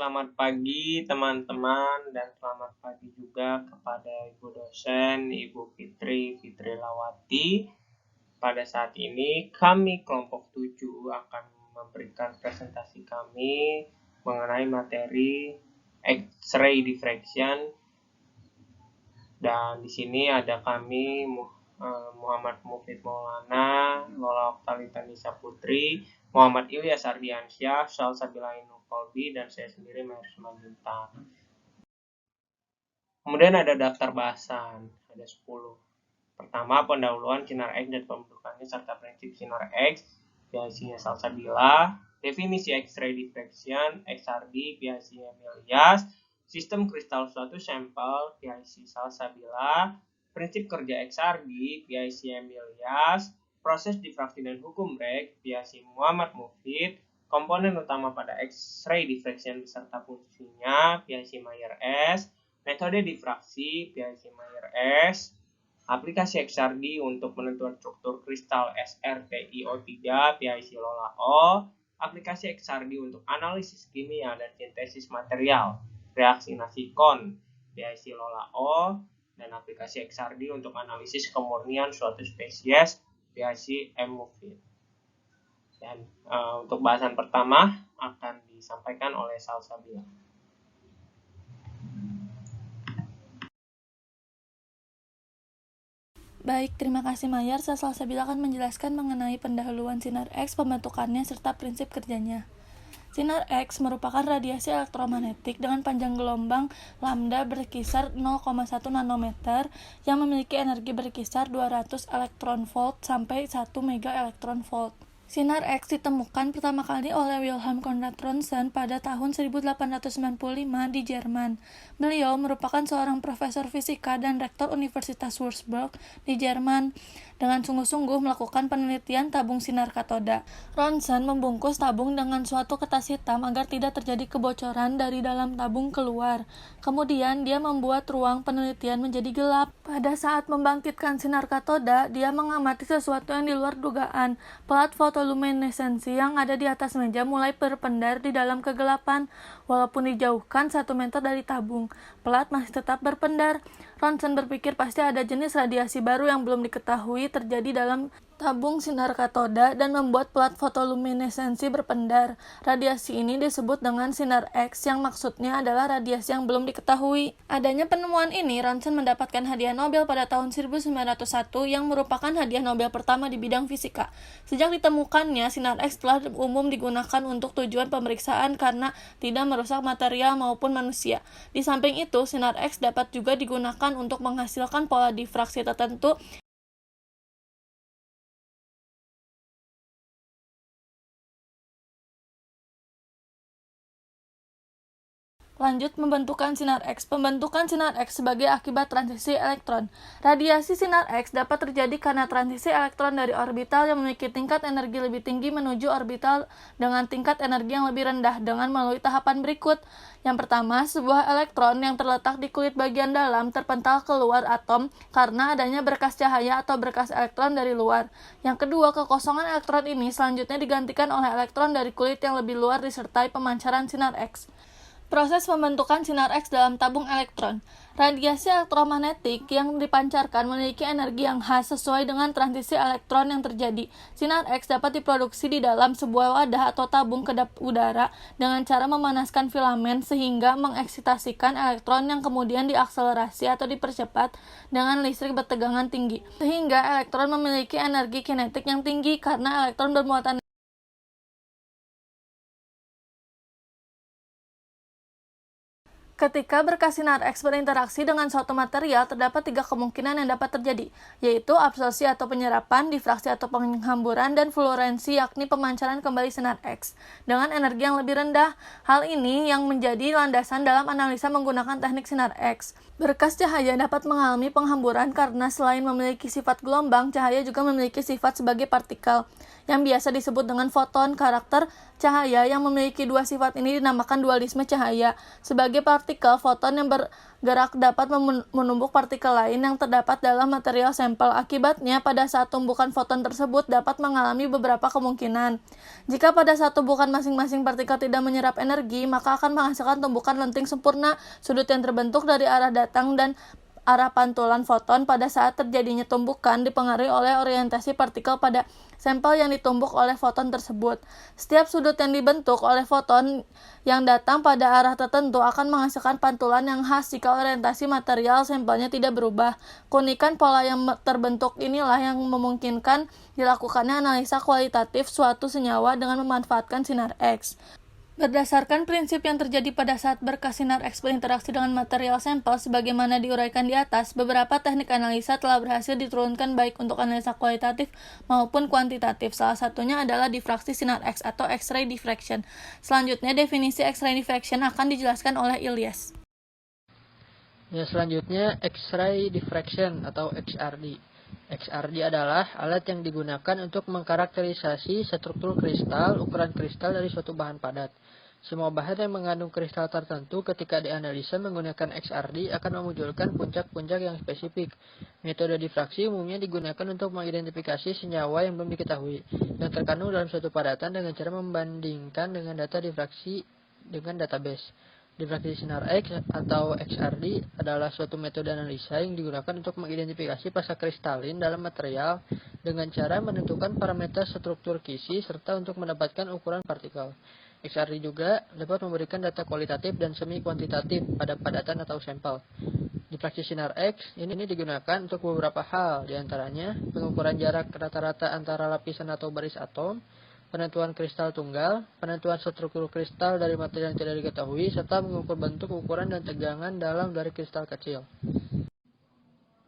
selamat pagi teman-teman dan selamat pagi juga kepada Ibu dosen, Ibu Fitri Lawati. Pada saat ini kami kelompok 7 akan memberikan presentasi kami mengenai materi X-ray diffraction. Dan di sini ada kami Muhammad Mufid Maulana, Lola Oktalita Nisa Putri, Muhammad Ilyas Ardiansyah, Salsabila Ainul Kolbi, dan saya sendiri Maher Bintang. Kemudian ada daftar bahasan, ada 10. Pertama, pendahuluan sinar X dan pembentukannya serta prinsip sinar X, PIC-nya Salsabila, definisi X-ray diffraction, XRD, PIC-nya Ilyas, sistem kristal suatu sampel, PIC Salsabila, prinsip kerja XRD, PIC Ilyas, proses difraksi dan hukum Bragg, PIC Muhammad Mufid, komponen utama pada X-ray diffraction beserta fungsinya, PIC Mayer S, metode difraksi, PIC Mayer S, aplikasi XRD untuk penentuan struktur kristal SRTiO3, PIC Lola O, aplikasi XRD untuk analisis kimia dan sintesis material, reaksi Nasikon, PIC Lola O, dan aplikasi XRD untuk analisis kemurnian suatu spesies, PIC M-Mufid. Dan untuk bahasan pertama akan disampaikan oleh Salsabila. Baik, terima kasih Mayer. Saya Salsabila akan menjelaskan mengenai pendahuluan sinar X, pembentukannya, serta prinsip kerjanya. Sinar X merupakan radiasi elektromagnetik dengan panjang gelombang lambda berkisar 0,1 nanometer yang memiliki energi berkisar 200 elektron volt sampai 1 mega elektron volt. Sinar X ditemukan pertama kali oleh Wilhelm Conrad Rontgen pada tahun 1895 di Jerman. Beliau merupakan seorang profesor fisika dan rektor Universitas Würzburg di Jerman dengan sungguh-sungguh melakukan penelitian tabung sinar katoda. Rontgen membungkus tabung dengan suatu kertas hitam agar tidak terjadi kebocoran dari dalam tabung keluar. Kemudian dia membuat ruang penelitian menjadi gelap. Pada saat membangkitkan sinar katoda, dia mengamati sesuatu yang di luar dugaan. Pelat fotoluminesensi yang ada di atas meja mulai berpendar di dalam kegelapan. Walaupun dijauhkan 1 meter dari tabung, pelat masih tetap berpendar. Rontgen berpikir pasti ada jenis radiasi baru yang belum diketahui terjadi dalam tabung sinar katoda dan membuat pelat fotoluminesensi berpendar. Radiasi ini disebut dengan sinar X yang maksudnya adalah radiasi yang belum diketahui. Adanya penemuan ini, Rontgen mendapatkan hadiah Nobel pada tahun 1901 yang merupakan hadiah Nobel pertama di bidang fisika. Sejak ditemukannya, sinar X telah umum digunakan untuk tujuan pemeriksaan karena tidak merusak material maupun manusia. Di samping itu, sinar X dapat juga digunakan untuk menghasilkan pola difraksi tertentu. Lanjut, pembentukan sinar X. Pembentukan sinar X sebagai akibat transisi elektron. Radiasi sinar X dapat terjadi karena transisi elektron dari orbital yang memiliki tingkat energi lebih tinggi menuju orbital dengan tingkat energi yang lebih rendah dengan melalui tahapan berikut. Yang pertama, sebuah elektron yang terletak di kulit bagian dalam terpental keluar atom karena adanya berkas cahaya atau berkas elektron dari luar. Yang kedua, kekosongan elektron ini selanjutnya digantikan oleh elektron dari kulit yang lebih luar disertai pemancaran sinar X. Proses pembentukan sinar X dalam tabung elektron. Radiasi elektromagnetik yang dipancarkan memiliki energi yang khas sesuai dengan transisi elektron yang terjadi. Sinar X dapat diproduksi di dalam sebuah wadah atau tabung kedap udara dengan cara memanaskan filamen sehingga mengeksitasikan elektron yang kemudian diakselerasi atau dipercepat dengan listrik bertegangan tinggi. Sehingga elektron memiliki energi kinetik yang tinggi karena elektron bermuatan. Ketika berkas sinar X berinteraksi dengan suatu material, terdapat 3 kemungkinan yang dapat terjadi, yaitu absorpsi atau penyerapan, difraksi atau penghamburan, dan fluorensi, yakni pemancaran kembali sinar X dengan energi yang lebih rendah. Hal ini yang menjadi landasan dalam analisa menggunakan teknik sinar X. Berkas cahaya dapat mengalami penghamburan karena selain memiliki sifat gelombang, cahaya juga memiliki sifat sebagai partikel, yang biasa disebut dengan foton. Karakter Cahaya yang memiliki dua sifat ini dinamakan dualisme cahaya. Sebagai partikel, foton yang bergerak dapat menumbuk partikel lain yang terdapat dalam material sampel. Akibatnya, pada saat tumbukan foton tersebut dapat mengalami beberapa kemungkinan. Jika pada saat tumbukan masing-masing partikel tidak menyerap energi, maka akan menghasilkan tumbukan lenting sempurna. Sudut yang terbentuk dari arah datang dan arah pantulan foton pada saat terjadinya tumbukan dipengaruhi oleh orientasi partikel pada sampel yang ditumbuk oleh foton tersebut. Setiap sudut yang dibentuk oleh foton yang datang pada arah tertentu akan menghasilkan pantulan yang khas jika orientasi material sampelnya tidak berubah. Keunikan pola yang terbentuk inilah yang memungkinkan dilakukannya analisa kualitatif suatu senyawa dengan memanfaatkan sinar X. Berdasarkan prinsip yang terjadi pada saat berkas sinar X berinteraksi dengan material sampel sebagaimana diuraikan di atas, beberapa teknik analisa telah berhasil diturunkan baik untuk analisa kualitatif maupun kuantitatif. Salah satunya adalah difraksi sinar X atau X-ray diffraction. Selanjutnya, definisi X-ray diffraction akan dijelaskan oleh Ilyas. Ya, selanjutnya X-ray diffraction atau XRD. XRD adalah alat yang digunakan untuk mengkarakterisasi struktur kristal, ukuran kristal dari suatu bahan padat. Semua bahan yang mengandung kristal tertentu ketika dianalisa menggunakan XRD akan memunculkan puncak-puncak yang spesifik. Metode difraksi umumnya digunakan untuk mengidentifikasi senyawa yang belum diketahui, yang terkandung dalam suatu padatan dengan cara membandingkan dengan data difraksi dengan database. Difraksi sinar X atau XRD adalah suatu metode analisa yang digunakan untuk mengidentifikasi fase kristalin dalam material dengan cara menentukan parameter struktur kisi serta untuk mendapatkan ukuran partikel. XRD juga dapat memberikan data kualitatif dan semi kuantitatif pada padatan atau sampel. Difraksi sinar X ini digunakan untuk beberapa hal, diantaranya pengukuran jarak rata-rata antara lapisan atau baris atom, penentuan kristal tunggal, penentuan struktur kristal dari material yang tidak diketahui, serta mengukur bentuk, ukuran, dan tegangan dalam dari kristal kecil.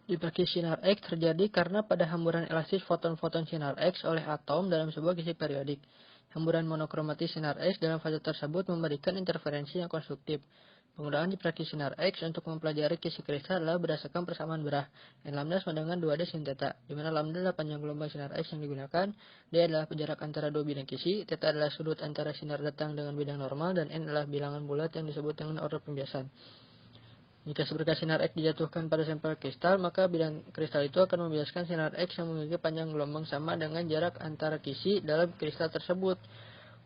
Difraksi sinar X terjadi karena pada hamburan elastis foton-foton sinar X oleh atom dalam sebuah kisi periodik. Hamburan monokromatis sinar X dalam fase tersebut memberikan interferensi yang konstruktif. Penggunaan difraksi sinar X untuk mempelajari kisi kristal adalah berdasarkan persamaan berah N lambda sama dengan 2D sin theta, di mana lambda adalah panjang gelombang sinar X yang digunakan, D adalah jarak antara dua bidang kisi, theta adalah sudut antara sinar datang dengan bidang normal, dan N adalah bilangan bulat yang disebut dengan order pembiasan. Jika seberkas sinar X dijatuhkan pada sampel kristal, maka bidang kristal itu akan membiaskan sinar X yang memiliki panjang gelombang sama dengan jarak antara kisi dalam kristal tersebut.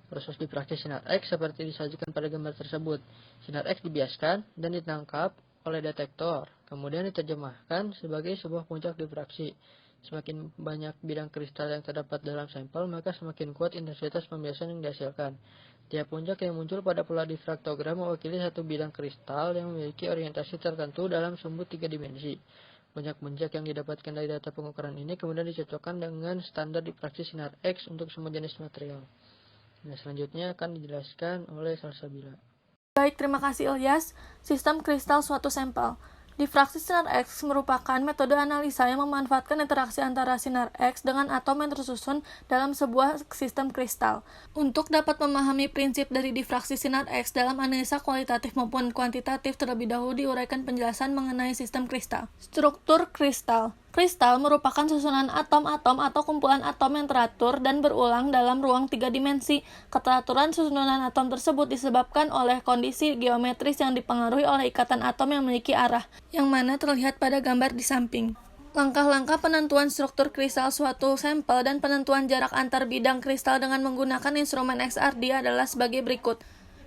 Proses difraksi sinar X seperti disajikan pada gambar tersebut. Sinar X dibiaskan dan ditangkap oleh detektor, kemudian diterjemahkan sebagai sebuah puncak difraksi. Semakin banyak bidang kristal yang terdapat dalam sampel, maka semakin kuat intensitas pembiasan yang dihasilkan. Tiap puncak yang muncul pada pola difraktogram mewakili satu bidang kristal yang memiliki orientasi tertentu dalam sumbu 3 dimensi. Puncak-puncak yang didapatkan dari data pengukuran ini kemudian dicocokkan dengan standar difraksi sinar X untuk semua jenis material. Nah, selanjutnya akan dijelaskan oleh Salsabila. Baik, terima kasih Ilyas. Sistem kristal suatu sampel. Difraksi sinar X merupakan metode analisa yang memanfaatkan interaksi antara sinar X dengan atom yang tersusun dalam sebuah sistem kristal. Untuk dapat memahami prinsip dari difraksi sinar X dalam analisa kualitatif maupun kuantitatif, terlebih dahulu diuraikan penjelasan mengenai sistem kristal. Struktur kristal. Kristal merupakan susunan atom-atom atau kumpulan atom yang teratur dan berulang dalam ruang 3 dimensi. Keteraturan susunan atom tersebut disebabkan oleh kondisi geometris yang dipengaruhi oleh ikatan atom yang memiliki arah, yang mana terlihat pada gambar di samping. Langkah-langkah penentuan struktur kristal suatu sampel dan penentuan jarak antar bidang kristal dengan menggunakan instrumen XRD adalah sebagai berikut.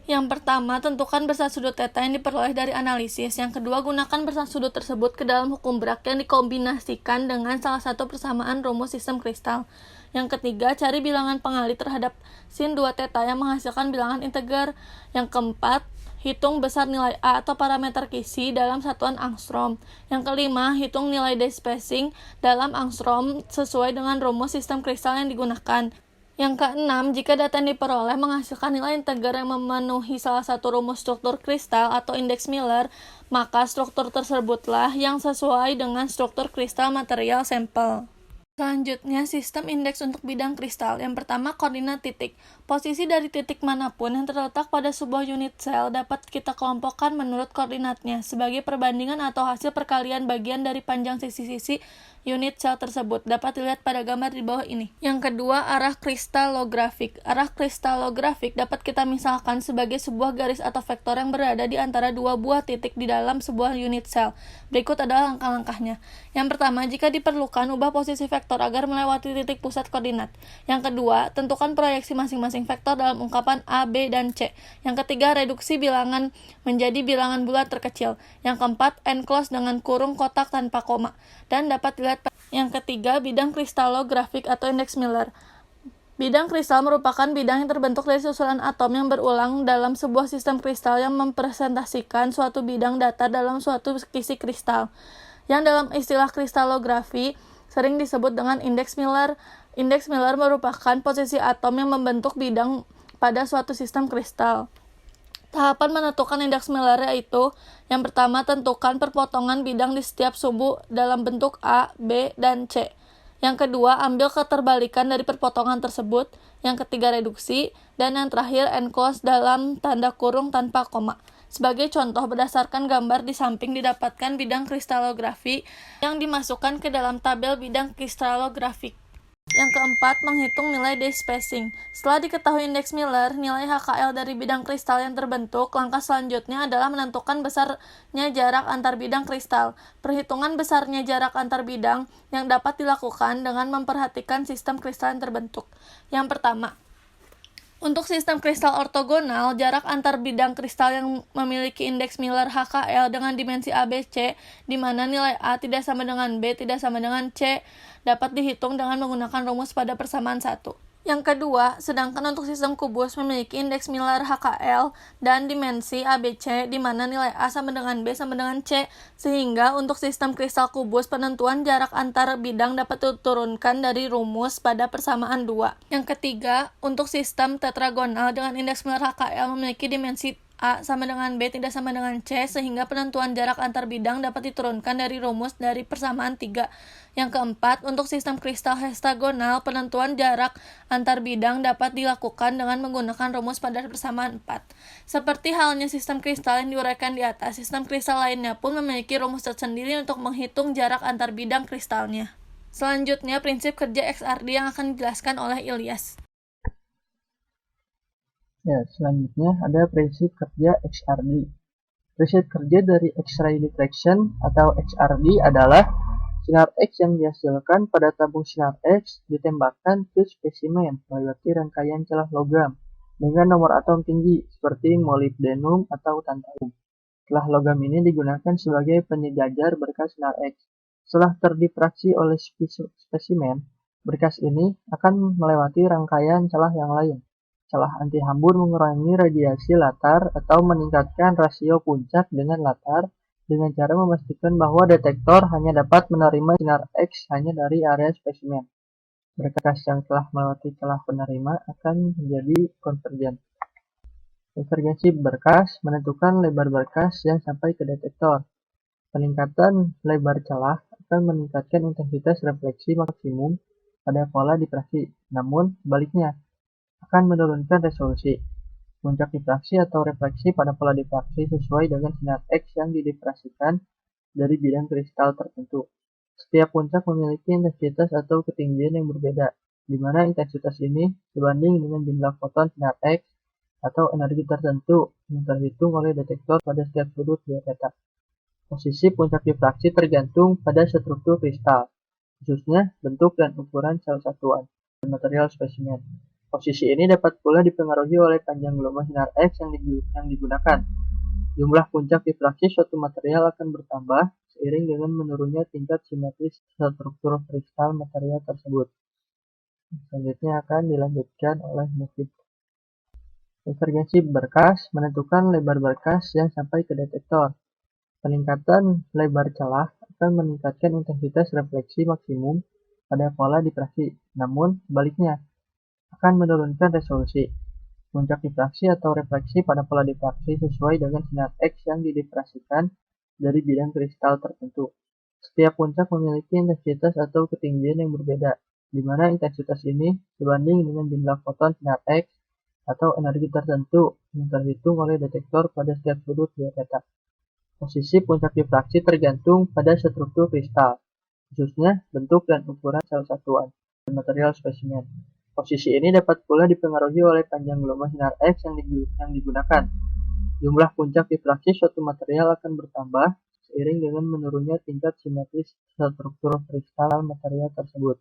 Yang pertama, tentukan bersat sudut theta yang diperoleh dari analisis. Yang kedua, gunakan bersat sudut tersebut ke dalam hukum Bragg yang dikombinasikan dengan salah satu persamaan rumus sistem kristal. Yang ketiga, cari bilangan pengalih terhadap sin 2 theta yang menghasilkan bilangan integer. Yang keempat, hitung besar nilai A atau parameter kisi dalam satuan angstrom. Yang kelima, hitung nilai day spacing dalam angstrom sesuai dengan rumus sistem kristal yang digunakan. Yang keenam, jika data yang diperoleh menghasilkan nilai integer yang memenuhi salah satu rumus struktur kristal atau indeks Miller, maka struktur tersebutlah yang sesuai dengan struktur kristal material sampel. Selanjutnya, sistem indeks untuk bidang kristal. Yang pertama, koordinat titik. Posisi dari titik manapun yang terletak pada sebuah unit sel dapat kita kelompokkan menurut koordinatnya sebagai perbandingan atau hasil perkalian bagian dari panjang sisi-sisi unit sel tersebut. Dapat dilihat pada gambar di bawah ini. Yang kedua, arah kristalografik. Arah kristalografik dapat kita misalkan sebagai sebuah garis atau vektor yang berada di antara dua buah titik di dalam sebuah unit sel. Berikut adalah langkah-langkahnya. Yang pertama, jika diperlukan, ubah posisi vektor agar melewati titik pusat koordinat. Yang kedua, tentukan proyeksi masing-masing vektor dalam ungkapan A, B, dan C. Yang ketiga, reduksi bilangan menjadi bilangan bulat terkecil. Yang keempat, enclose dengan kurung kotak tanpa koma. Dan dapat dilihat yang ketiga, bidang kristalografik atau indeks Miller. Bidang kristal merupakan bidang yang terbentuk dari susulan atom yang berulang dalam sebuah sistem kristal yang mempresentasikan suatu bidang datar dalam suatu kisi kristal, yang dalam istilah kristalografi sering disebut dengan indeks Miller. Indeks Miller merupakan posisi atom yang membentuk bidang pada suatu sistem kristal. Tahapan menentukan indeks Miller yaitu: yang pertama, tentukan perpotongan bidang di setiap subu dalam bentuk A, B, dan C. Yang kedua, ambil keterbalikan dari perpotongan tersebut. Yang ketiga, reduksi. Dan yang terakhir, enclose dalam tanda kurung tanpa koma. Sebagai contoh, berdasarkan gambar di samping didapatkan bidang kristalografi yang dimasukkan ke dalam tabel bidang kristalografik. Yang keempat, menghitung nilai day spacing. Setelah diketahui indeks Miller, nilai HKL dari bidang kristal yang terbentuk, langkah selanjutnya adalah menentukan besarnya jarak antar bidang kristal. Perhitungan besarnya jarak antar bidang yang dapat dilakukan dengan memperhatikan sistem kristal yang terbentuk. Yang pertama, untuk sistem kristal ortogonal, jarak antar bidang kristal yang memiliki indeks Miller HKL dengan dimensi ABC, di mana nilai A tidak sama dengan B, tidak sama dengan C, dapat dihitung dengan menggunakan rumus pada persamaan 1. Yang kedua, sedangkan untuk sistem kubus memiliki indeks Miller HKL dan dimensi ABC, di mana nilai A sama dengan B sama dengan C, sehingga untuk sistem kristal kubus penentuan jarak antar bidang dapat diturunkan dari rumus pada persamaan 2. Yang ketiga, untuk sistem tetragonal dengan indeks Miller HKL memiliki dimensi A sama dengan B tidak sama dengan C, sehingga penentuan jarak antar bidang dapat diturunkan dari rumus dari persamaan 3. Yang keempat, untuk sistem kristal hexagonal, penentuan jarak antar bidang dapat dilakukan dengan menggunakan rumus pada persamaan 4. Seperti halnya sistem kristal yang diuraikan di atas, sistem kristal lainnya pun memiliki rumus tersendiri untuk menghitung jarak antar bidang kristalnya. Selanjutnya, prinsip kerja XRD yang akan dijelaskan oleh Ilyas. Ya, selanjutnya ada prinsip kerja XRD. Prinsip kerja dari X-ray diffraction atau XRD adalah sinar X yang dihasilkan pada tabung sinar X ditembakkan ke spesimen melewati rangkaian celah logam dengan nomor atom tinggi seperti molybdenum atau tantalum. Celah logam ini digunakan sebagai penyejajar berkas sinar X. Setelah terdifraksi oleh spesimen, berkas ini akan melewati rangkaian celah yang lain. Celah anti hambur mengurangi radiasi latar atau meningkatkan rasio puncak dengan latar dengan cara memastikan bahwa detektor hanya dapat menerima sinar X hanya dari area spesimen. Berkas yang telah melewati celah penerima akan menjadi konvergen. Konvergensi berkas menentukan lebar berkas yang sampai ke detektor. Peningkatan lebar celah akan meningkatkan intensitas refleksi maksimum pada pola difraksi, namun sebaliknya akan menurunkan resolusi. Puncak difraksi atau refleksi pada pola difraksi sesuai dengan sinar X yang didifraksikan dari bidang kristal tertentu. Setiap puncak memiliki intensitas atau ketinggian yang berbeda, di mana intensitas ini sebanding dengan jumlah foton sinar X atau energi tertentu yang terhitung oleh detektor pada setiap sudut biota. Posisi puncak difraksi tergantung pada struktur kristal, khususnya bentuk dan ukuran sel satuan dan material spesimen. Posisi ini dapat pula dipengaruhi oleh panjang gelombang sinar X yang digunakan. Jumlah puncak difraksi suatu material akan bertambah seiring dengan menurunnya tingkat simetris struktur kristal material tersebut. Selanjutnya akan dilanjutkan oleh Mufid. Konvergensi berkas menentukan lebar berkas yang sampai ke detektor. Peningkatan lebar celah akan meningkatkan intensitas refleksi maksimum pada pola difraksi, namun sebaliknya akan menurunkan resolusi. Puncak difraksi atau refleksi pada pola difraksi sesuai dengan sinar X yang didifraksikan dari bidang kristal tertentu. Setiap puncak memiliki intensitas atau ketinggian yang berbeda, di mana intensitas ini sebanding dengan jumlah foton sinar X atau energi tertentu yang terhitung oleh detektor pada setiap sudut biota. Posisi puncak difraksi tergantung pada struktur kristal, khususnya bentuk dan ukuran sel satuan dan material spesimen. Posisi ini dapat pula dipengaruhi oleh panjang gelombang sinar X yang digunakan. Jumlah puncak difraksi suatu material akan bertambah seiring dengan menurunnya tingkat simetris struktur kristal material tersebut.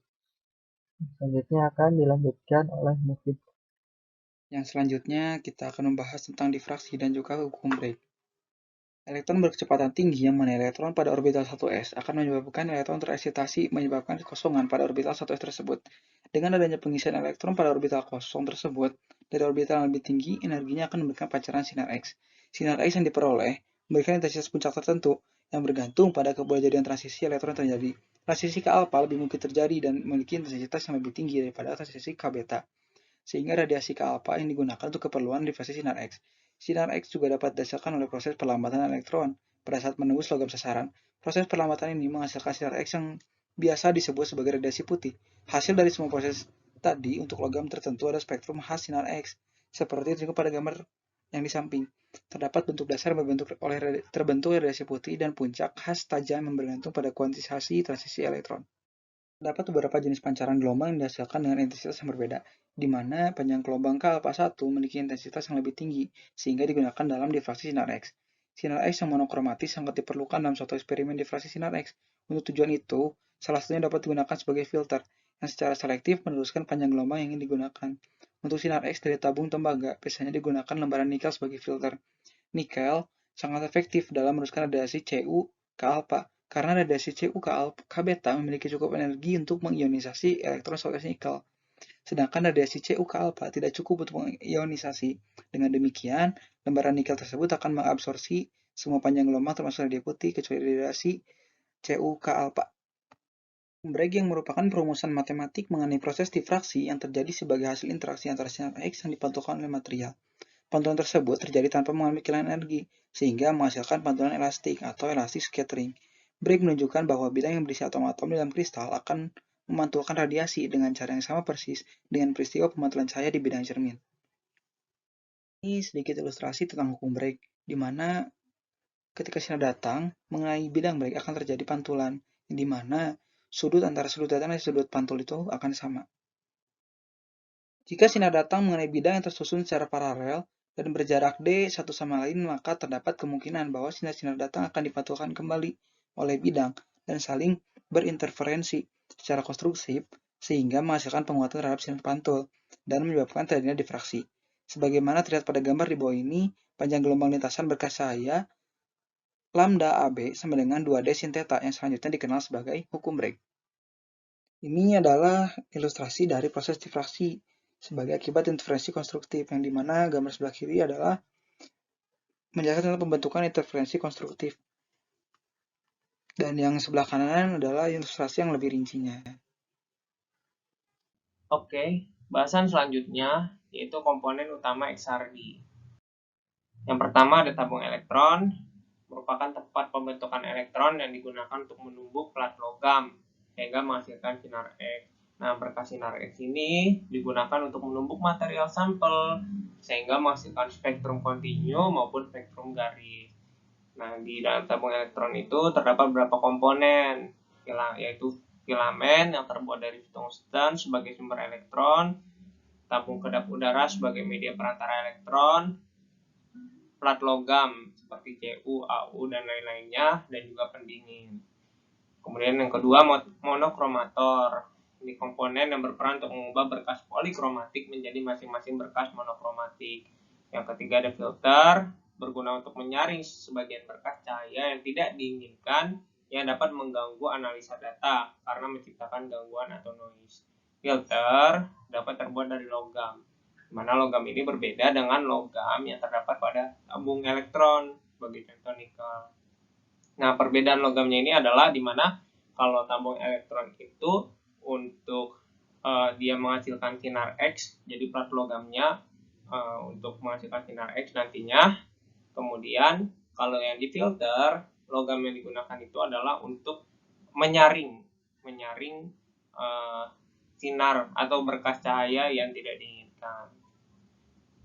Selanjutnya akan dilanjutkan oleh Mufid. Yang selanjutnya kita akan membahas tentang difraksi dan juga hukum Bragg. Elektron berkecepatan tinggi yang mana elektron pada orbital 1s akan menyebabkan elektron tereksitasi menyebabkan kekosongan pada orbital 1s tersebut. Dengan adanya pengisian elektron pada orbital kosong tersebut, dari orbital yang lebih tinggi, energinya akan memberikan pancaran sinar X. Sinar X yang diperoleh memberikan intensitas puncak tertentu yang bergantung pada kebolehjadian transisi elektron yang terjadi. Transisi ke alfa lebih mungkin terjadi dan memiliki intensitas yang lebih tinggi daripada transisi ke beta, sehingga radiasi ke alfa yang digunakan untuk keperluan difraksi sinar X. Sinar X juga dapat didasarkan oleh proses perlambatan elektron pada saat menembus logam sasaran. Proses perlambatan ini menghasilkan sinar X yang biasa disebut sebagai radiasi putih. Hasil dari semua proses tadi untuk logam tertentu ada spektrum khas sinar X, seperti itu pada gambar yang di samping. Terdapat bentuk dasar terbentuk radiasi putih dan puncak khas tajam yang bergantung pada kuantitasasi transisi elektron. Terdapat beberapa jenis pancaran gelombang yang dihasilkan dengan intensitas yang berbeda, di mana panjang gelombang K alpha 1 memiliki intensitas yang lebih tinggi, sehingga digunakan dalam difraksi sinar X. Sinar X yang monokromatis sangat diperlukan dalam suatu eksperimen difraksi sinar X. Untuk tujuan itu, salah satunya dapat digunakan sebagai filter, yang secara selektif meneruskan panjang gelombang yang ingin digunakan. Untuk sinar X dari tabung tembaga, biasanya digunakan lembaran nikel sebagai filter. Nikel sangat efektif dalam meneruskan radiasi Cu ke alpha, karena radiasi Cu ke beta memiliki cukup energi untuk mengionisasi elektron solid nikel. Sedangkan radiasi Cu ke alpha tidak cukup untuk mengionisasi. Dengan demikian, lembaran nikel tersebut akan mengabsorsi semua panjang gelombang termasuk radiasi putih kecuali radiasi Cu ke alpha. Bragg yang merupakan perumusan matematik mengenai proses difraksi yang terjadi sebagai hasil interaksi antara sinar X yang dipantulkan oleh material. Pantulan tersebut terjadi tanpa mengalami kehilangan energi, sehingga menghasilkan pantulan elastik atau elastic scattering. Bragg menunjukkan bahwa bidang yang berisi atom-atom di dalam kristal akan memantulkan radiasi dengan cara yang sama persis dengan peristiwa pemantulan cahaya di bidang cermin. Ini sedikit ilustrasi tentang hukum Bragg, di mana ketika sinar datang, mengenai bidang Bragg akan terjadi pantulan, di mana sudut antara sudut datang dan sudut pantul itu akan sama. Jika sinar datang mengenai bidang yang tersusun secara paralel dan berjarak D satu sama lain, maka terdapat kemungkinan bahwa sinar-sinar datang akan dipantulkan kembali oleh bidang dan saling berinterferensi secara konstruktif sehingga menghasilkan penguatan terhadap sinar pantul dan menyebabkan terjadinya difraksi. Sebagaimana terlihat pada gambar di bawah ini, panjang gelombang lintasan berkas cahaya lambda AB sama dengan 2D sin theta yang selanjutnya dikenal sebagai hukum Bragg. Ini adalah ilustrasi dari proses difraksi sebagai akibat interferensi konstruktif, yang dimana gambar sebelah kiri adalah menjelaskan tentang pembentukan interferensi konstruktif, dan yang sebelah kanan adalah ilustrasi yang lebih rincinya. Oke, bahasan selanjutnya yaitu komponen utama XRD. Yang pertama ada tabung elektron, merupakan tempat pembentukan elektron yang digunakan untuk menumbuk plat logam sehingga menghasilkan sinar X. Nah, berkas sinar X ini digunakan untuk menumbuk material sampel sehingga menghasilkan spektrum kontinu maupun spektrum garis. Nah, di dalam tabung elektron itu terdapat beberapa komponen, yaitu filamen yang terbuat dari tungsten sebagai sumber elektron, tabung kedap udara sebagai media perantara elektron, plat logam seperti Cu, Au, dan lain-lainnya, dan juga pendingin. Kemudian yang kedua, monokromator. Ini komponen yang berperan untuk mengubah berkas polikromatik menjadi masing-masing berkas monokromatik. Yang ketiga ada filter, berguna untuk menyaring sebagian berkas cahaya yang tidak diinginkan yang dapat mengganggu analisa data karena menciptakan gangguan atau noise. Filter dapat terbuat dari logam, di mana logam ini berbeda dengan logam yang terdapat pada tabung elektron, sebagai contoh nikel. Nah, perbedaan logamnya ini adalah di mana kalau tabung elektron itu untuk dia menghasilkan sinar X, jadi plat logamnya untuk menghasilkan sinar X nantinya. Kemudian kalau yang difilter, logam yang digunakan itu adalah untuk menyaring sinar atau berkas cahaya yang tidak diinginkan.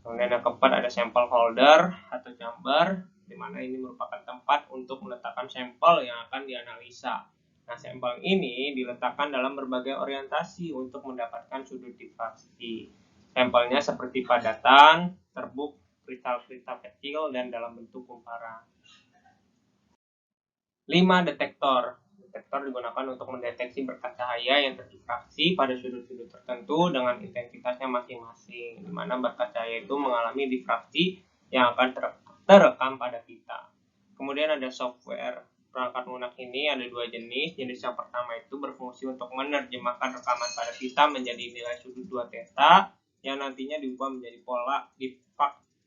Kemudian yang keempat ada sampel holder atau chamber, di mana ini merupakan tempat untuk meletakkan sampel yang akan dianalisa. Nah, sampel ini diletakkan dalam berbagai orientasi untuk mendapatkan sudut difraksi. Sampelnya seperti padatan, terbuk, kristal-kristal kecil, dan dalam bentuk kumparan. 5. Detektor. Detektor digunakan untuk mendeteksi berkas cahaya yang terdifraksi pada sudut-sudut tertentu dengan intensitasnya masing-masing, di mana berkas cahaya itu mengalami difraksi yang akan terekam pada pita. Kemudian ada software. Perangkat lunak ini ada dua jenis. Jenis yang pertama itu berfungsi untuk menerjemahkan rekaman pada pita menjadi nilai sudut 2 theta yang nantinya diubah menjadi pola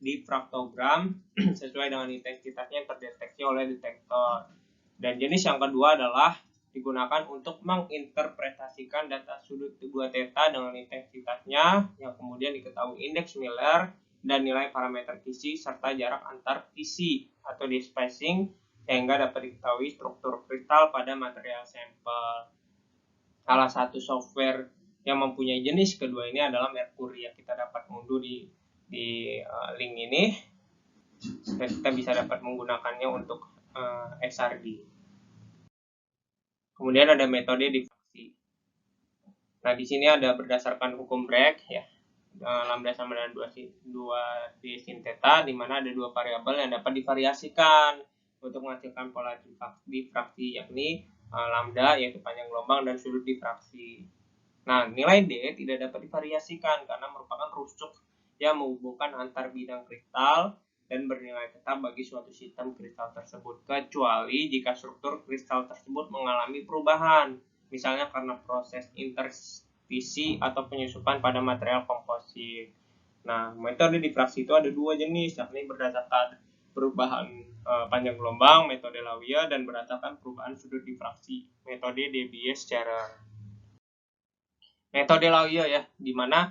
difraktogram sesuai dengan intensitasnya yang terdeteksi oleh detektor. Dan jenis yang kedua adalah digunakan untuk menginterpretasikan data sudut 2 theta dengan intensitasnya yang kemudian diketahui indeks Miller dan nilai parameter kisi serta jarak antar kisi atau despacing sehingga dapat diketahui struktur kristal pada material sampel. Salah satu software yang mempunyai jenis kedua ini adalah Mercury yang kita dapat mengunduh di link ini. Kita bisa dapat menggunakannya untuk XRD. Kemudian ada metode difraksi. Nah, di sini ada berdasarkan hukum Bragg ya. Lambda sama dengan 2 d sin theta, di mana ada dua variabel yang dapat divariasikan untuk menghasilkan pola difraksi, yakni lambda yaitu panjang gelombang dan sudut difraksi. Nah, nilai D tidak dapat divariasikan karena merupakan rusuk yang menghubungkan antar bidang kristal dan bernilai tetap bagi suatu sistem kristal tersebut, kecuali jika struktur kristal tersebut mengalami perubahan, misalnya karena proses interstisi atau penyusupan pada material komposit. Nah, metode difraksi itu ada dua jenis, yakni berdasarkan perubahan panjang gelombang, metode Lawia, dan berdasarkan perubahan sudut difraksi, metode Debye-Scherrer. Metode Lawia ya, di mana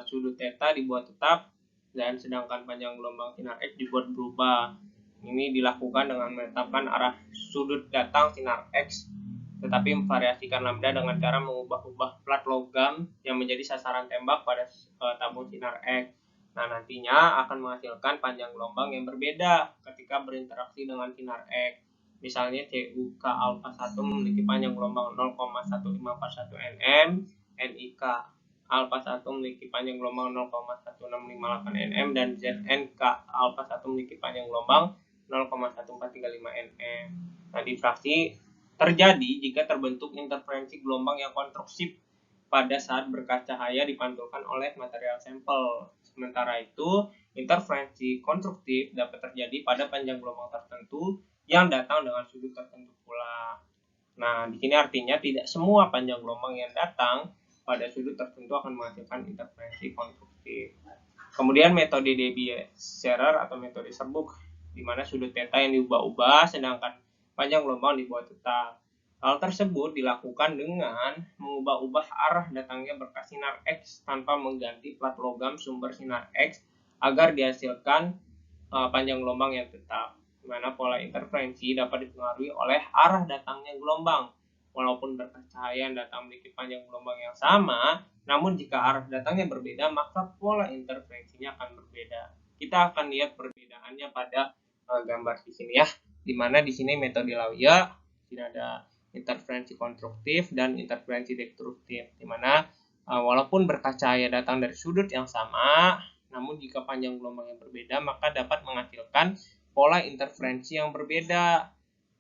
sudut theta dibuat tetap dan sedangkan panjang gelombang sinar X dibuat berubah. Ini dilakukan dengan menetapkan arah sudut datang sinar X, tetapi memvariasikan lambda dengan cara mengubah-ubah plat logam yang menjadi sasaran tembak pada tabung sinar X. Nah, nantinya akan menghasilkan panjang gelombang yang berbeda ketika berinteraksi dengan sinar X. Misalnya CuK alpha 1 memiliki panjang gelombang 0,1541 nm, NiK alpha 1 memiliki panjang gelombang 0,1658 nm, dan ZnK alpha 1 memiliki panjang gelombang 0,1435 nm. Nah, difraksi terjadi jika terbentuk interferensi gelombang yang konstruksif pada saat berkas cahaya dipantulkan oleh material sampel. Sementara itu, interferensi konstruktif dapat terjadi pada panjang gelombang tertentu yang datang dengan sudut tertentu pula. Nah, di sini artinya tidak semua panjang gelombang yang datang pada sudut tertentu akan menghasilkan interferensi konstruktif. Kemudian metode Debye-Scherrer atau metode serbuk, di mana sudut theta yang diubah-ubah sedangkan panjang gelombang dibuat tetap. Hal tersebut dilakukan dengan mengubah-ubah arah datangnya berkas sinar X tanpa mengganti plat logam sumber sinar X agar dihasilkan panjang gelombang yang tetap, di mana pola interferensi dapat dipengaruhi oleh arah datangnya gelombang. Walaupun berkas cahaya yang datang memiliki panjang gelombang yang sama, namun jika arah datangnya berbeda, maka pola interferensinya akan berbeda. Kita akan lihat perbedaannya pada gambar di sini ya, di mana di sini metode Lawia tidak ada interferensi konstruktif dan interferensi destruktif, di mana walaupun berkas cahaya datang dari sudut yang sama, namun jika panjang gelombang yang berbeda, maka dapat menghasilkan pola interferensi yang berbeda.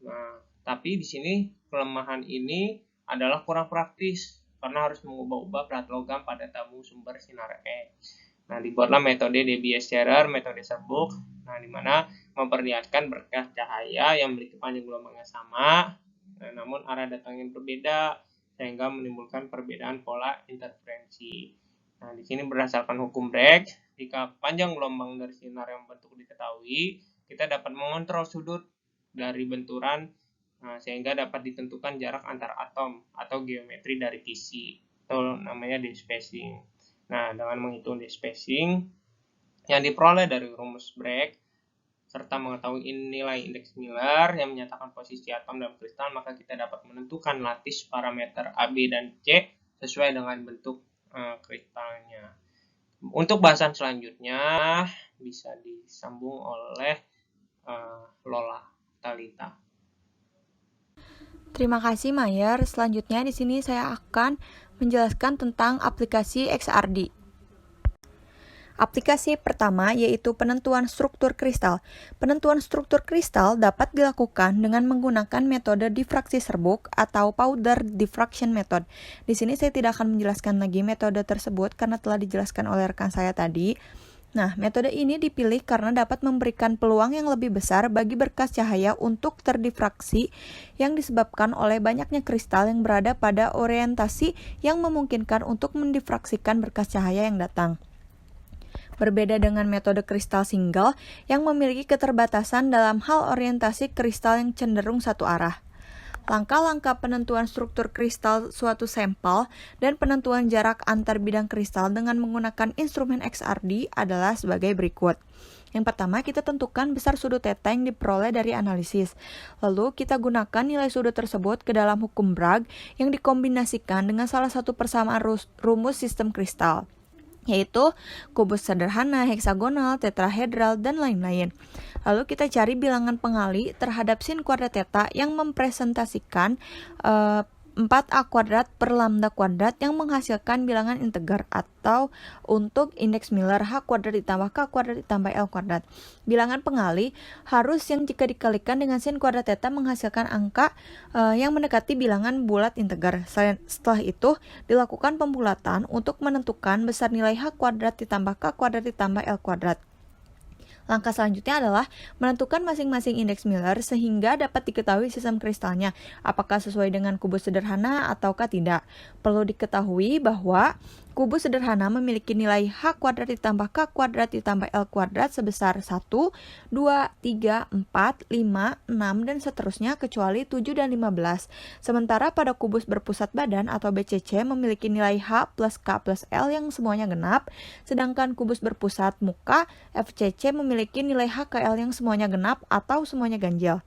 Nah, tapi di sini kelemahan ini adalah kurang praktis karena harus mengubah-ubah plat logam pada tabung sumber sinar X. Nah, dibuatlah metode Debye-Scherrer, metode serbuk, nah di mana memperlihatkan berkas cahaya yang memiliki panjang gelombang yang sama, namun arah datangnya berbeda sehingga menimbulkan perbedaan pola interferensi. Nah, di sini berdasarkan hukum Bragg, jika panjang gelombang dari sinar yang bentuk diketahui, kita dapat mengontrol sudut dari benturan sehingga dapat ditentukan jarak antar atom atau geometri dari kisi, atau namanya despacing. Nah, dengan menghitung despacing yang diperoleh dari rumus Bragg serta mengetahui nilai indeks Miller yang menyatakan posisi atom dalam kristal, maka kita dapat menentukan lattice parameter A, B, dan C sesuai dengan bentuk kristalnya. Untuk bahasan selanjutnya bisa disambung oleh Lola Talita. Terima kasih Mayer. Selanjutnya di sini saya akan menjelaskan tentang aplikasi XRD. Aplikasi pertama yaitu penentuan struktur kristal. Penentuan struktur kristal dapat dilakukan dengan menggunakan metode difraksi serbuk atau powder diffraction method. Di sini saya tidak akan menjelaskan lagi metode tersebut karena telah dijelaskan oleh rekan saya tadi. Nah, metode ini dipilih karena dapat memberikan peluang yang lebih besar bagi berkas cahaya untuk terdifraksi yang disebabkan oleh banyaknya kristal yang berada pada orientasi yang memungkinkan untuk mendifraksikan berkas cahaya yang datang. Berbeda dengan metode kristal single yang memiliki keterbatasan dalam hal orientasi kristal yang cenderung satu arah. Langkah-langkah penentuan struktur kristal suatu sampel dan penentuan jarak antar bidang kristal dengan menggunakan instrumen XRD adalah sebagai berikut. Yang pertama, kita tentukan besar sudut theta yang diperoleh dari analisis. Lalu, kita gunakan nilai sudut tersebut ke dalam hukum Bragg yang dikombinasikan dengan salah satu persamaan rumus sistem kristal, yaitu kubus sederhana, heksagonal, tetrahedral, dan lain-lain. Lalu kita cari bilangan pengali terhadap sin kuadrat theta yang mempresentasikan 4a kuadrat per lambda kuadrat yang menghasilkan bilangan integer, atau untuk indeks Miller h kuadrat ditambah k kuadrat ditambah l kuadrat. Bilangan pengali harus yang jika dikalikan dengan sin kuadrat theta menghasilkan angka yang mendekati bilangan bulat integer. Setelah itu dilakukan pembulatan untuk menentukan besar nilai h kuadrat ditambah k kuadrat ditambah l kuadrat. Langkah selanjutnya adalah menentukan masing-masing indeks Miller sehingga dapat diketahui sistem kristalnya apakah sesuai dengan kubus sederhana ataukah tidak. Perlu diketahui bahwa kubus sederhana memiliki nilai h kuadrat ditambah k kuadrat ditambah l kuadrat sebesar 1, 2, 3, 4, 5, 6, dan seterusnya kecuali 7 dan 15. Sementara pada kubus berpusat badan atau BCC memiliki nilai h plus k plus l yang semuanya genap, sedangkan kubus berpusat muka FCC memiliki nilai h ke l yang semuanya genap atau semuanya ganjil.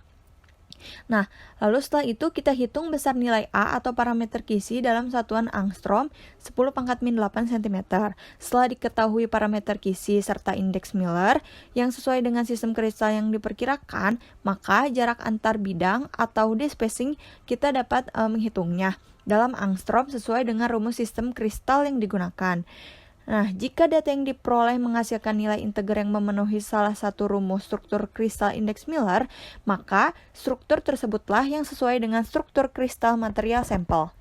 Nah, lalu setelah itu kita hitung besar nilai A atau parameter kisi dalam satuan angstrom 10⁻⁸ cm. Setelah diketahui parameter kisi serta indeks Miller yang sesuai dengan sistem kristal yang diperkirakan, maka jarak antar bidang atau d-spacing kita dapat menghitungnya dalam angstrom sesuai dengan rumus sistem kristal yang digunakan. Nah, jika data yang diperoleh menghasilkan nilai integer yang memenuhi salah satu rumus struktur kristal indeks Miller, maka struktur tersebutlah yang sesuai dengan struktur kristal material sampel.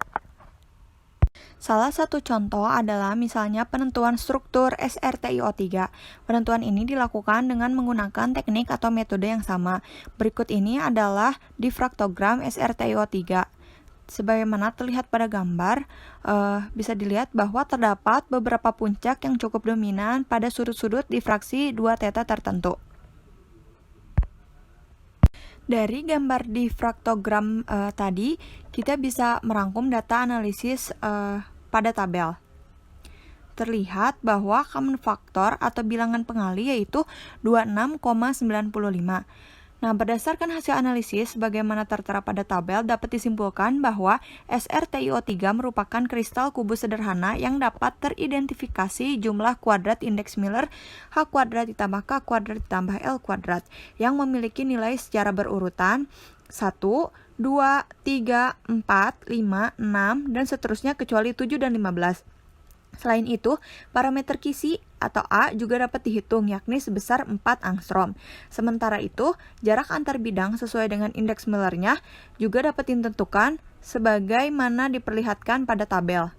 Salah satu contoh adalah misalnya penentuan struktur SrTiO3. Penentuan ini dilakukan dengan menggunakan teknik atau metode yang sama. Berikut ini adalah difraktogram SrTiO3. Sebagaimana terlihat pada gambar, bisa dilihat bahwa terdapat beberapa puncak yang cukup dominan pada sudut-sudut difraksi 2 theta tertentu. Dari gambar difraktogram tadi, kita bisa merangkum data analisis pada tabel. Terlihat bahwa common factor atau bilangan pengali yaitu 26,95. Nah, berdasarkan hasil analisis sebagaimana tertera pada tabel dapat disimpulkan bahwa SrTiO3 merupakan kristal kubus sederhana yang dapat teridentifikasi jumlah kuadrat indeks Miller h kuadrat ditambah k kuadrat ditambah l kuadrat yang memiliki nilai secara berurutan 1, 2, 3, 4, 5, 6, dan seterusnya kecuali 7 dan 15. Selain itu, parameter kisi atau A juga dapat dihitung, yakni sebesar 4 angstrom. Sementara itu, jarak antar bidang sesuai dengan indeks Miller-nya juga dapat ditentukan sebagaimana diperlihatkan pada tabel.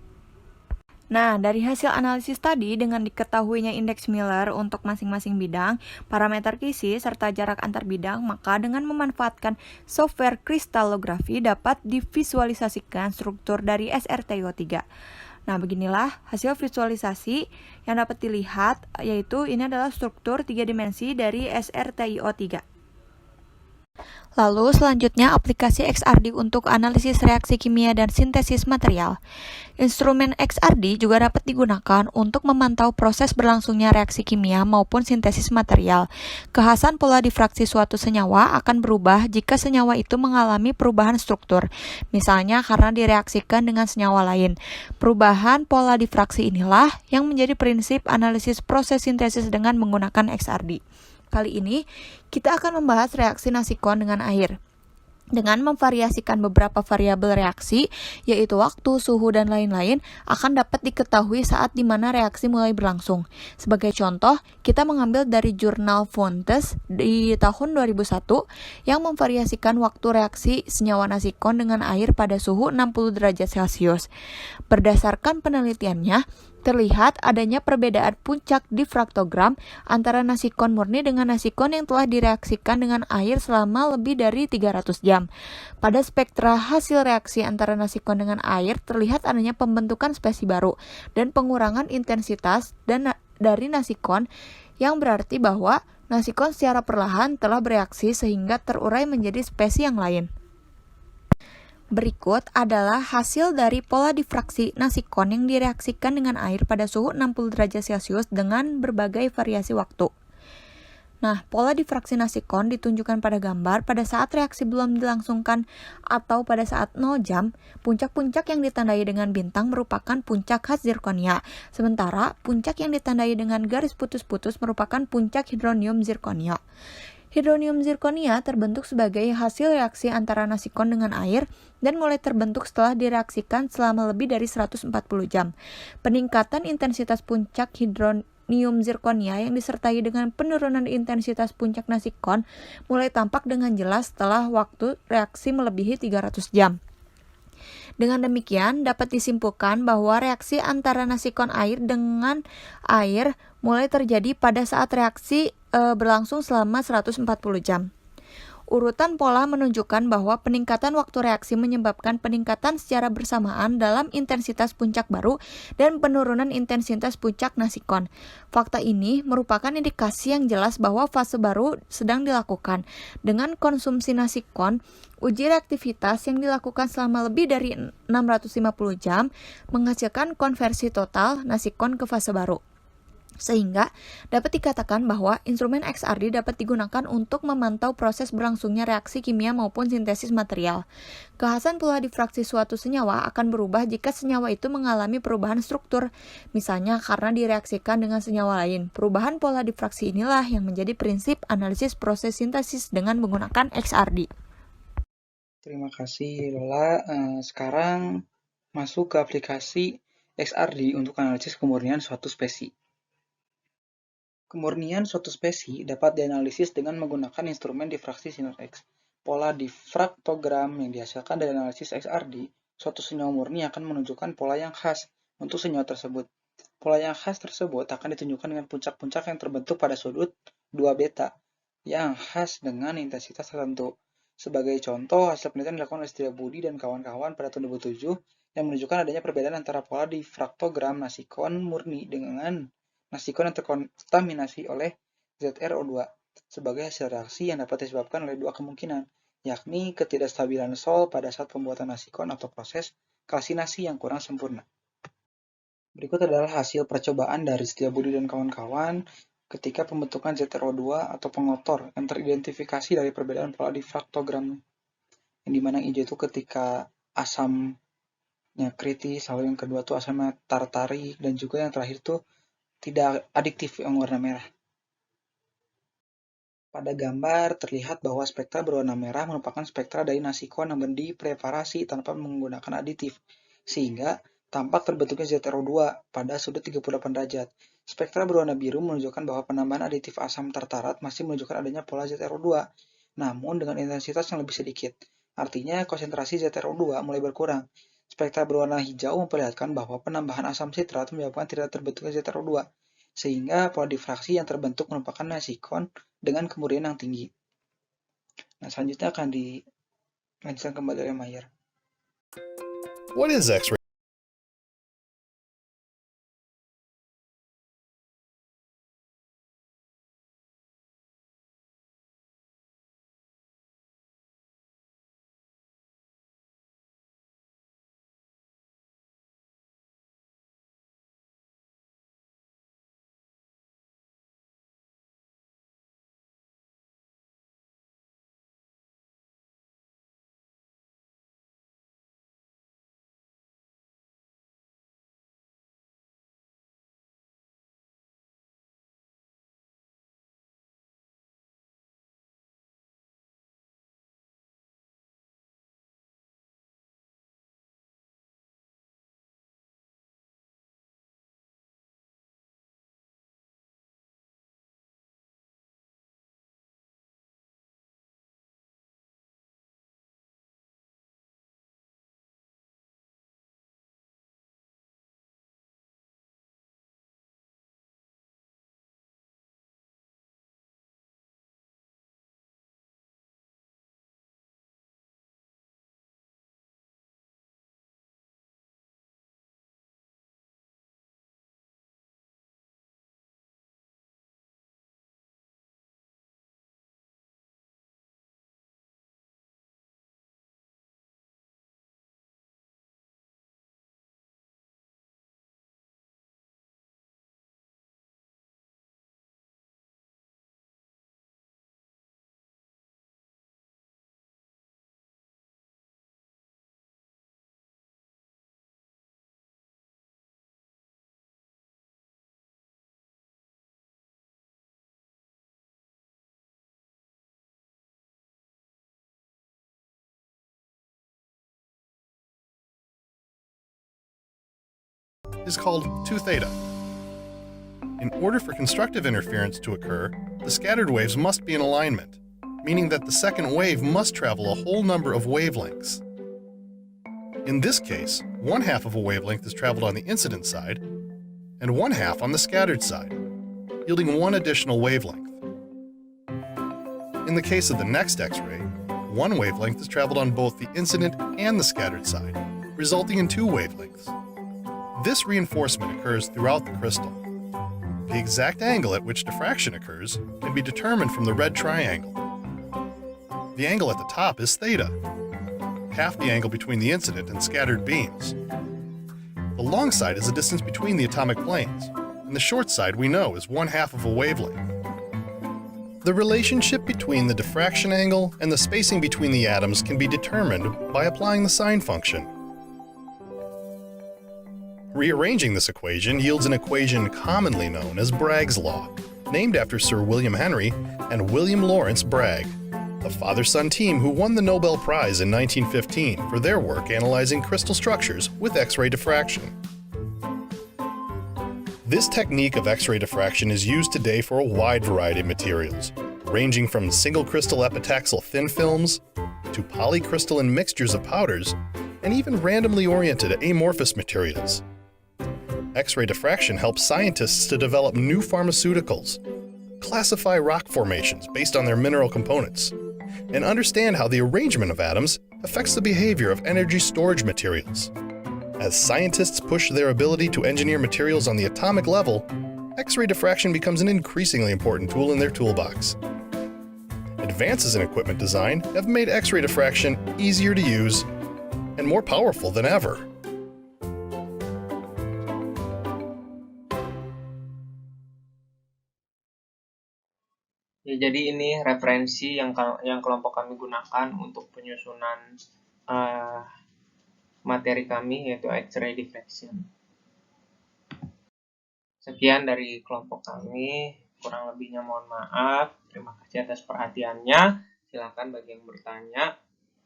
Nah, dari hasil analisis tadi dengan diketahuinya indeks Miller untuk masing-masing bidang, parameter kisi, serta jarak antar bidang, maka dengan memanfaatkan software kristallografi dapat divisualisasikan struktur dari SrTiO3. Nah, beginilah hasil visualisasi yang dapat dilihat, yaitu ini adalah struktur 3 dimensi dari SrTiO3. Lalu selanjutnya aplikasi XRD untuk analisis reaksi kimia dan sintesis material. Instrumen XRD juga dapat digunakan untuk memantau proses berlangsungnya reaksi kimia maupun sintesis material. Kekhasan pola difraksi suatu senyawa akan berubah jika senyawa itu mengalami perubahan struktur, misalnya karena direaksikan dengan senyawa lain. Perubahan pola difraksi inilah yang menjadi prinsip analisis proses sintesis dengan menggunakan XRD. Kali ini, kita akan membahas reaksi nasikon dengan air. Dengan memvariasikan beberapa variabel reaksi, yaitu waktu, suhu, dan lain-lain, akan dapat diketahui saat di mana reaksi mulai berlangsung. Sebagai contoh, kita mengambil dari jurnal Fontes di tahun 2001 yang memvariasikan waktu reaksi senyawa nasikon dengan air pada suhu 60 derajat Celcius. Berdasarkan penelitiannya, terlihat adanya perbedaan puncak difraktogram antara nasikon murni dengan nasikon yang telah direaksikan dengan air selama lebih dari 300 jam. Pada spektra hasil reaksi antara nasikon dengan air, terlihat adanya pembentukan spesies baru dan pengurangan intensitas dari nasikon, yang berarti bahwa nasikon secara perlahan telah bereaksi sehingga terurai menjadi spesies yang lain. Berikut adalah hasil dari pola difraksi nasikon yang direaksikan dengan air pada suhu 60 derajat Celcius dengan berbagai variasi waktu. Nah, pola difraksi nasikon ditunjukkan pada gambar pada saat reaksi belum dilangsungkan atau pada saat 0 jam. Puncak-puncak yang ditandai dengan bintang merupakan puncak khas zirkonia, sementara puncak yang ditandai dengan garis putus-putus merupakan puncak hidronium zirkonia. Hidronium zirkonia terbentuk sebagai hasil reaksi antara nasikon dengan air dan mulai terbentuk setelah direaksikan selama lebih dari 140 jam. Peningkatan intensitas puncak hidronium zirkonia yang disertai dengan penurunan intensitas puncak nasikon mulai tampak dengan jelas setelah waktu reaksi melebihi 300 jam. Dengan demikian, dapat disimpulkan bahwa reaksi antara nasikon air dengan air mulai terjadi pada saat reaksi berlangsung selama 140 jam. Urutan pola menunjukkan bahwa peningkatan waktu reaksi menyebabkan peningkatan secara bersamaan dalam intensitas puncak baru dan penurunan intensitas puncak nasikon. Fakta ini merupakan indikasi yang jelas bahwa fase baru sedang dilakukan. Dengan konsumsi nasikon, uji reaktivitas yang dilakukan selama lebih dari 650 jam menghasilkan konversi total nasikon ke fase baru. Sehingga dapat dikatakan bahwa instrumen XRD dapat digunakan untuk memantau proses berlangsungnya reaksi kimia maupun sintesis material. Kekhasan pola difraksi suatu senyawa akan berubah jika senyawa itu mengalami perubahan struktur, misalnya karena direaksikan dengan senyawa lain. Perubahan pola difraksi inilah yang menjadi prinsip analisis proses sintesis dengan menggunakan XRD. Terima kasih Lola. Sekarang masuk ke aplikasi XRD untuk analisis kemurnian suatu spesies. Kemurnian suatu spesies dapat dianalisis dengan menggunakan instrumen difraksi sinar X. Pola difraktogram yang dihasilkan dari analisis XRD, suatu senyawa murni akan menunjukkan pola yang khas untuk senyawa tersebut. Pola yang khas tersebut akan ditunjukkan dengan puncak-puncak yang terbentuk pada sudut 2 beta, yang khas dengan intensitas tertentu. Sebagai contoh, hasil penelitian dilakukan oleh Setiabudi dan kawan-kawan pada tahun 2007 yang menunjukkan adanya perbedaan antara pola difraktogram nasikon murni dengan nasikon yang terkontaminasi oleh ZrO2 sebagai hasil reaksi yang dapat disebabkan oleh dua kemungkinan, yakni ketidakstabilan sol pada saat pembuatan nasikon atau proses kalsinasi yang kurang sempurna. Berikut adalah hasil percobaan dari Setiabudi dan kawan-kawan ketika pembentukan ZrO2 atau pengotor yang teridentifikasi dari perbedaan pola difraktogram, yang dimana hijau itu ketika asamnya kritis, lalu yang kedua tuh asamnya tartarik, dan juga yang terakhir tuh tidak adiktif yang warna merah. Pada gambar terlihat bahwa spektra berwarna merah merupakan spektra dari nasikon yang dipreparasi tanpa menggunakan aditif, sehingga tampak terbentuknya ZrO2 pada sudut 38 derajat. Spektra berwarna biru menunjukkan bahwa penambahan aditif asam tartarat masih menunjukkan adanya pola ZrO2, namun dengan intensitas yang lebih sedikit. Artinya konsentrasi ZrO2 mulai berkurang. Spektra berwarna hijau memperlihatkan bahwa penambahan asam sitrat menyebabkan tidak terbentuknya ZrO2, sehingga pola difraksi yang terbentuk merupakan nasikon dengan kemurnian yang tinggi. Nah, selanjutnya akan dilanjutkan kembali oleh Mayer. What is X-ray is called 2 theta. In order for constructive interference to occur, the scattered waves must be in alignment, meaning that the second wave must travel a whole number of wavelengths. In this case, 1/2 of a wavelength is traveled on the incident side, and 1/2 on the scattered side, yielding 1 additional wavelength. In the case of the next X-ray, 1 wavelength is traveled on both the incident and the scattered side, resulting in 2 wavelengths. This reinforcement occurs throughout the crystal. The exact angle at which diffraction occurs can be determined from the red triangle. The angle at the top is theta, half the angle between the incident and scattered beams. The long side is the distance between the atomic planes, and the short side we know is 1/2 of a wavelength. The relationship between the diffraction angle and the spacing between the atoms can be determined by applying the sine function. Rearranging this equation yields an equation commonly known as Bragg's law, named after Sir William Henry and William Lawrence Bragg, a father-son team who won the Nobel Prize in 1915 for their work analyzing crystal structures with X-ray diffraction. This technique of X-ray diffraction is used today for a wide variety of materials, ranging from single crystal epitaxial thin films to polycrystalline mixtures of powders, and even randomly oriented amorphous materials. X-ray diffraction helps scientists to develop new pharmaceuticals, classify rock formations based on their mineral components, and understand how the arrangement of atoms affects the behavior of energy storage materials. As scientists push their ability to engineer materials on the atomic level, X-ray diffraction becomes an increasingly important tool in their toolbox. Advances in equipment design have made X-ray diffraction easier to use and more powerful than ever. Ya, jadi ini referensi yang kelompok kami gunakan untuk penyusunan materi kami, yaitu X-ray diffraction. Sekian dari kelompok kami, kurang lebihnya mohon maaf. Terima kasih atas perhatiannya. Silakan bagi yang bertanya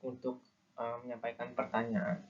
untuk menyampaikan pertanyaan.